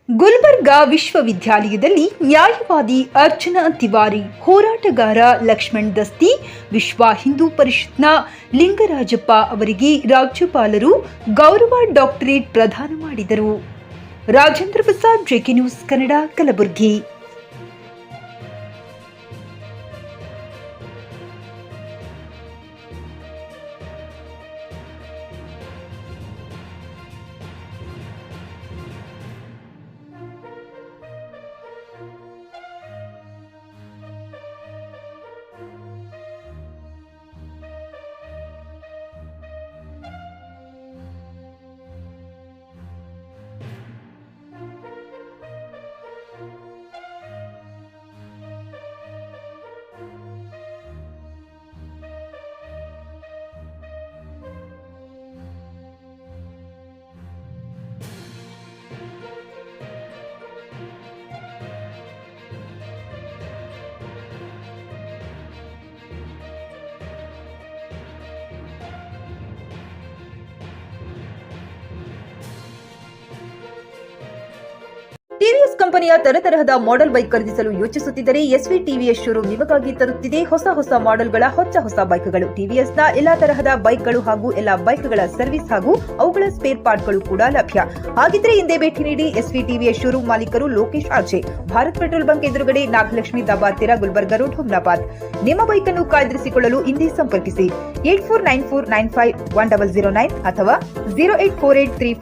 ಗುಲ್ಬರ್ಗಾ ವಿಶ್ವವಿದ್ಯಾಲಯದಲ್ಲಿ ನ್ಯಾಯವಾದಿ ಅರ್ಚನಾ ತಿವಾರಿ, ಹೋರಾಟಗಾರ ಲಕ್ಷ್ಮಣ್ ದಸ್ತಿ, ವಿಶ್ವ ಹಿಂದೂ ಪರಿಷತ್ನ ಲಿಂಗರಾಜಪ್ಪ ಅವರಿಗೆ ರಾಜ್ಯಪಾಲರು ಗೌರವ ಡಾಕ್ಟರೇಟ್ ಪ್ರದಾನ ಮಾಡಿದರು. Rajendra Prasad, JK news Kannada, Kalaburagi. TVS ಕಂಪನಿಯ ತರತರಹದ ಮಾಡೆಲ್ ಬೈಕ್ ಖರೀದಿಸಲು ಯೋಚಿಸುತ್ತಿದ್ದರೆ ಎಸ್ವಿ ಟಿವಿಎಸ್ ಶೋರೂಮ್ ನಿಮಗಾಗಿ ತರುತ್ತಿದೆ ಹೊಸ ಮಾಡೆಲ್ಗಳ ಹೊಸ ಬೈಕ್ಗಳು. ಟಿವಿಎಸ್ನ ಎಲ್ಲಾ ತರಹದ ಬೈಕ್ಗಳು ಹಾಗೂ ಎಲ್ಲಾ ಬೈಕ್ಗಳ ಸರ್ವಿಸ್ ಹಾಗೂ ಅವುಗಳ ಸ್ಪೇರ್ ಪಾರ್ಟ್ಗಳು ಕೂಡ ಲಭ್ಯ. ಹಾಗಿದ್ರೆ ಹಿಂದೆ ಭೇಟಿ ನೀಡಿ. ಎಸ್ವಿ ಟಿವಿಎಸ್ ಶೋರೂಮ್ ಮಾಲೀಕರು Lokesh RJ, Bharat petrol bunk ಎದುರುಗಡೆ, ನಾಗಲಕ್ಷ್ಮಿ ದಾಬಾ ಹತ್ತಿರ, ಗುಲ್ಬರ್ಗಾ ರೋಡ್, ಹುಮ್ನಾಬಾದ್. ನಿಮ್ಮ ಬೈಕ್ ಅನ್ನು ಕಾಯ್ದಿರಿಸಿಕೊಳ್ಳಲು ಹಿಂದೆ ಸಂಪರ್ಕಿಸಿ 8494951009 ಅಥವಾ 08483